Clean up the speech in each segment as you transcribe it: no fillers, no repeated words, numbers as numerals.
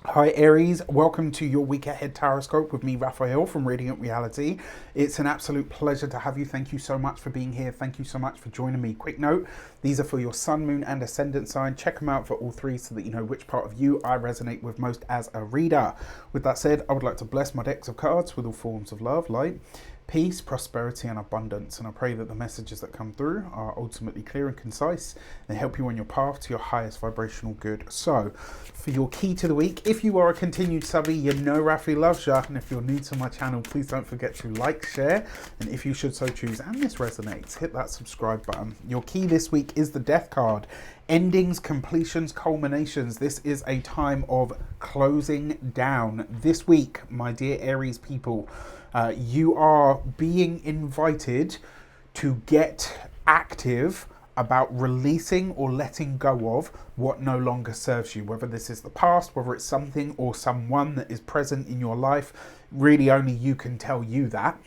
Hi Aries, welcome to your week ahead Taroscope with me, Raphael from Radiant Reality. It's an absolute pleasure to have you. Thank you so much for being here. Thank you so much for joining me. Quick note, these are for your sun, moon and ascendant sign. Check them out for all three so that you know which part of you I resonate with most as a reader. With that said, I would like to bless my decks of cards with all forms of love, light, peace, prosperity and abundance, and I pray that the messages that come through are ultimately clear and concise and help you on your path to your highest vibrational good. So for your key to the week, if you are a continued subby, you know Rafi loves you, and if you're new to my channel, please don't forget to like, share, and if you should so choose and this resonates, hit that subscribe button. Your key this week is the Death card. Endings, completions, culminations. This is a time of closing down. This week, my dear Aries people, you are being invited to get active about releasing or letting go of what no longer serves you, whether this is the past, whether it's something or someone that is present in your life. Really only you can tell you that,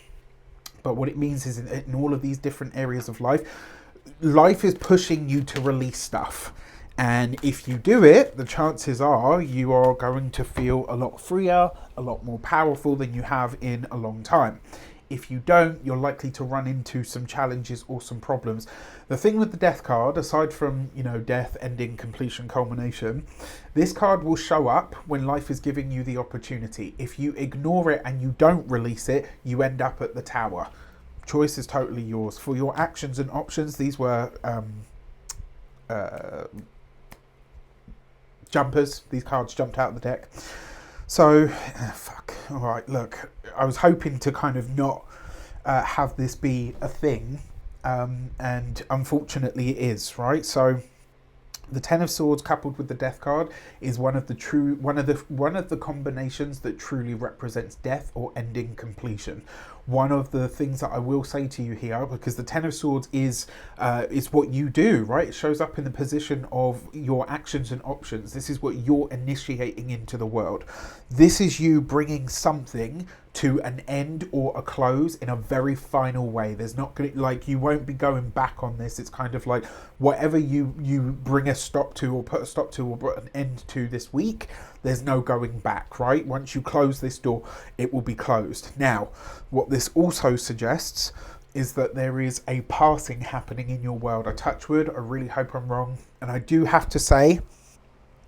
but what it means is in all of these different areas of life, life is pushing you to release stuff. And if you do it, the chances are you are going to feel a lot freer, a lot more powerful than you have in a long time. If you don't, you're likely to run into some challenges or some problems. The thing with the Death card, aside from, death, ending, completion, culmination, this card will show up when life is giving you the opportunity. If you ignore it and you don't release it, you end up at the Tower. Choice is totally yours. For your actions and options, these were jumpers. These cards jumped out of the deck. So, all right, look, I was hoping to kind of not have this be a thing, and unfortunately it is, right? So the Ten of Swords coupled with the Death card is one of the combinations that truly represents death or ending, completion. One of the things that I will say to you here, because the Ten of Swords is what you do, right? It shows up in the position of your actions and options. This is what you're initiating into the world. This is you bringing something to an end or a close in a very final way. There's not going to, like, you won't be going back on this. It's kind of like whatever you bring a stop to or put a stop to or put an end to this week, there's no going back, right? Once you close this door, it will be closed. Now, what this also suggests is that there is a passing happening in your world. I touch wood, I really hope I'm wrong. And I do have to say,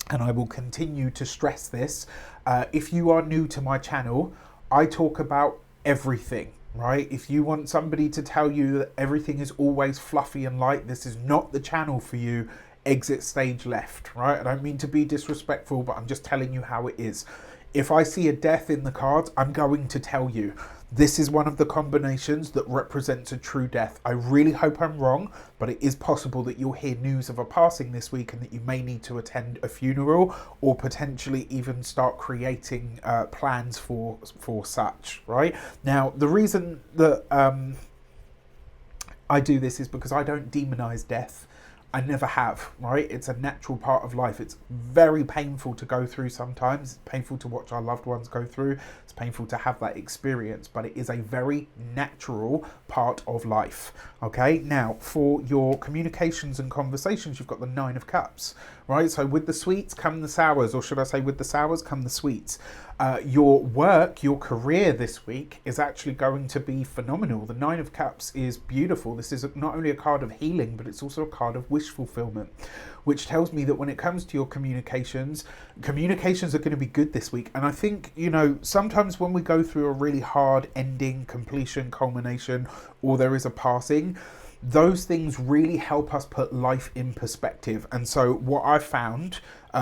and I will continue to stress this, if you are new to my channel, I talk about everything, right? If you want somebody to tell you that everything is always fluffy and light, this is not the channel for you. Exit stage left, right? I don't mean to be disrespectful, but I'm just telling you how it is. If I see a death in the cards, I'm going to tell you. This is one of the combinations that represents a true death. I really hope I'm wrong, but it is possible that you'll hear news of a passing this week and that you may need to attend a funeral or potentially even start creating plans for such, right? Now, the reason that I do this is because I don't demonize death. I never have, right? It's a natural part of life. It's very painful to go through sometimes. It's painful to watch our loved ones go through. It's painful to have that experience, but it is a very natural part of life, okay? Now, for your communications and conversations, you've got the Nine of Cups, right? So with the sweets come the sours, or should I say with the sours come the sweets. Your work, your career this week is actually going to be phenomenal. The Nine of Cups is beautiful. This is not only a card of healing, but it's also a card of wish fulfillment, which tells me that when it comes to your communications are going to be good this week. And I think, sometimes when we go through a really hard ending, completion, culmination, or there is a passing, those things really help us put life in perspective. And so what I found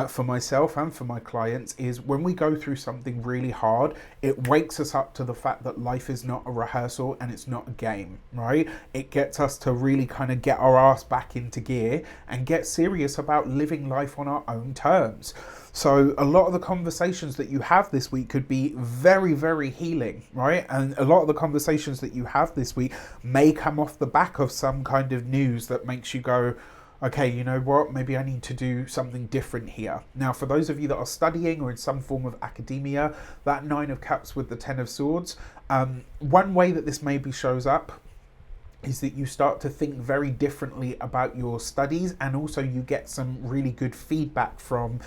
for myself and for my clients is when we go through something really hard, it wakes us up to the fact that life is not a rehearsal and it's not a game, right? It gets us to really kind of get our ass back into gear and get serious about living life on our own terms. So a lot of the conversations that you have this week could be very, very healing, right? And a lot of the conversations that you have this week may come off the back of some kind of news that makes you go, okay, you know what, maybe I need to do something different here. Now, for those of you that are studying or in some form of academia, that Nine of Cups with the Ten of Swords, one way that this maybe shows up is that you start to think very differently about your studies, and also you get some really good feedback from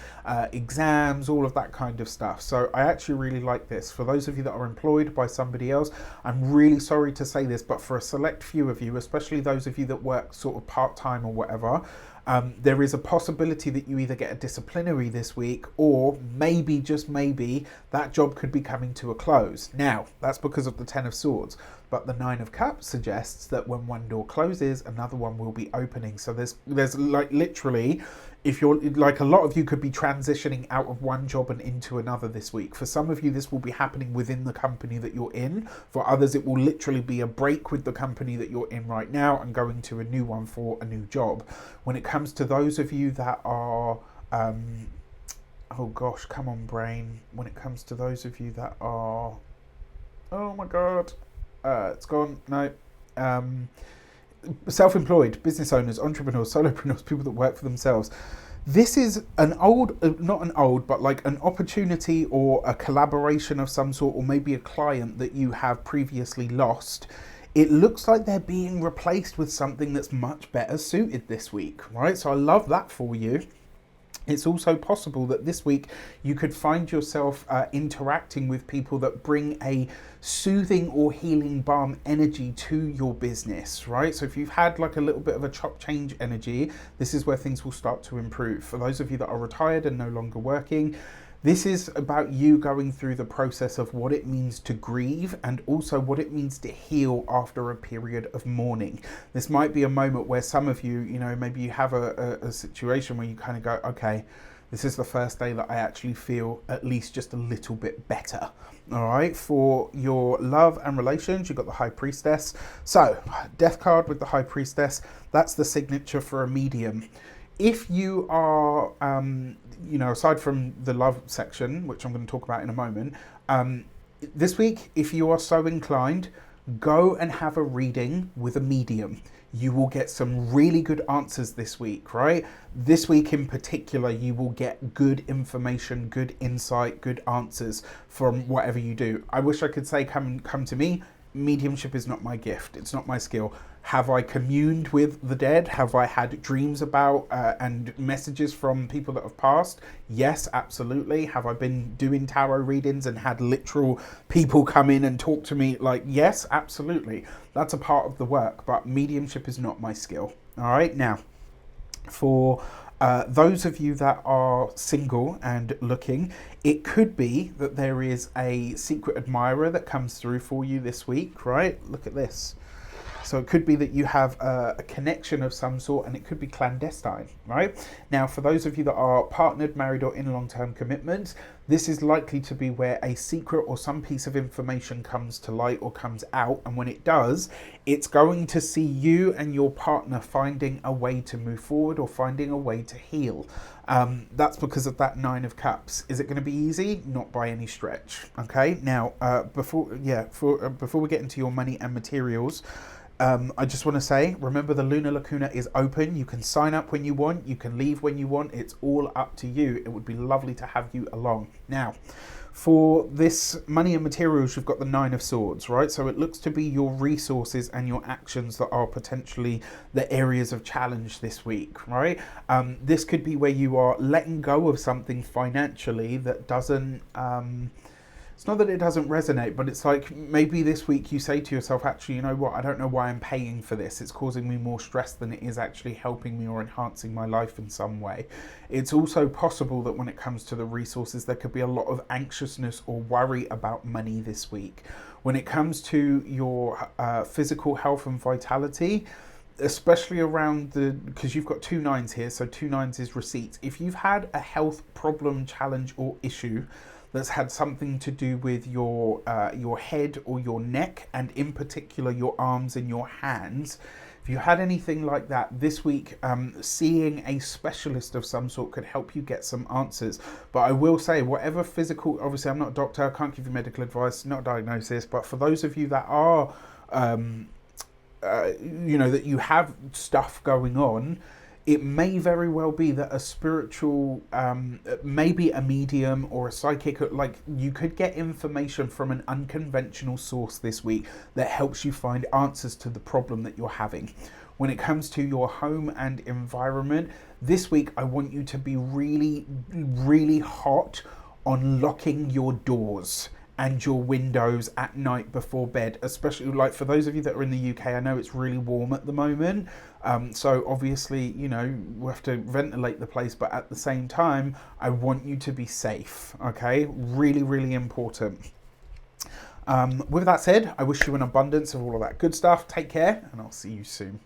exams, all of that kind of stuff. So I actually really like this. For those of you that are employed by somebody else, I'm really sorry to say this, but for a select few of you, especially those of you that work sort of part-time or whatever, there is a possibility that you either get a disciplinary this week, or maybe, just maybe, that job could be coming to a close. Now, that's because of the Ten of Swords, but the Nine of Cups suggests that when one door closes, another one will be opening. So there's like literally, if you're like, a lot of you could be transitioning out of one job and into another this week. For some of you, this will be happening within the company that you're in. For others, it will literally be a break with the company that you're in right now and going to a new one for a new job. When it comes to those of you that are, oh gosh, come on brain. When it comes to those of you that are, oh my God, it's gone, no. Self-employed, business owners, entrepreneurs, solopreneurs, people that work for themselves. This is an old, not an old, but like an opportunity or a collaboration of some sort, or maybe a client that you have previously lost. It looks like they're being replaced with something that's much better suited this week, right? So I love that for you. It's also possible that this week you could find yourself interacting with people that bring a soothing or healing balm energy to your business, right? So if you've had like a little bit of a chop change energy, this is where things will start to improve. For those of you that are retired and no longer working, this is about you going through the process of what it means to grieve, and also what it means to heal after a period of mourning. This might be a moment where some of you, you know, maybe you have a situation where you kind of go, okay, this is the first day that I actually feel at least just a little bit better. All right, for your love and relations, you've got the High Priestess. So, Death card with the High Priestess, that's the signature for a medium. If you are, you know, aside from the love section, which I'm going to talk about in a moment, this week, if you are so inclined, go and have a reading with a medium. You will get some really good answers this week, right? This week in particular, you will get good information, good insight, good answers from whatever you do. I wish I could say, come to me. Mediumship is not my gift. It's not my skill. Have I communed with the dead? Have I had dreams about and messages from people that have passed? Yes, absolutely. Have I been doing tarot readings and had literal people come in and talk to me? Like, yes, absolutely. That's a part of the work, but mediumship is not my skill. All right. Now, for those of you that are single and looking, it could be that there is a secret admirer that comes through for you this week, right? Look at this. So it could be that you have a connection of some sort, and it could be clandestine, right? Now, for those of you that are partnered, married, or in long-term commitments, this is likely to be where a secret or some piece of information comes to light or comes out. And when it does, it's going to see you and your partner finding a way to move forward or finding a way to heal. That's because of that Nine of Cups. Is it going to be easy? Not by any stretch. Okay. Now, before we get into your money and materials, I just want to say, remember, the Lunar Lacuna is open. You can sign up when you want. You can leave when you want. It's all up to you. It would be lovely to have you along. Now, for this money and materials, you've got the Nine of Swords, right? So it looks to be your resources and your actions that are potentially the areas of challenge this week, right? This could be where you are letting go of something financially that doesn't... it's not that it doesn't resonate, but it's like maybe this week you say to yourself, actually, you know what, I don't know why I'm paying for this. It's causing me more stress than it is actually helping me or enhancing my life in some way. It's also possible that when it comes to the resources, there could be a lot of anxiousness or worry about money this week. When it comes to your physical health and vitality, especially around because you've got 2 9s here, so 2 9s is receipts. If you've had a health problem, challenge, or issue that's had something to do with your head or your neck, and in particular your arms and your hands, if you had anything like that this week, seeing a specialist of some sort could help you get some answers. But I will say, whatever physical, obviously I'm not a doctor, I can't give you medical advice, not a diagnosis, but for those of you that are, you know, that you have stuff going on, it may very well be that a spiritual, maybe a medium or a psychic, like you could get information from an unconventional source this week that helps you find answers to the problem that you're having. When it comes to your home and environment, this week I want you to be really, really hot on locking your doors and your windows at night before bed, especially like for those of you that are in the UK. I know it's really warm at the moment, so obviously, you know, we have to ventilate the place, but at the same time, I want you to be safe, okay? Really, really important. With that said, I wish you an abundance of all of that good stuff. Take care, and I'll see you soon.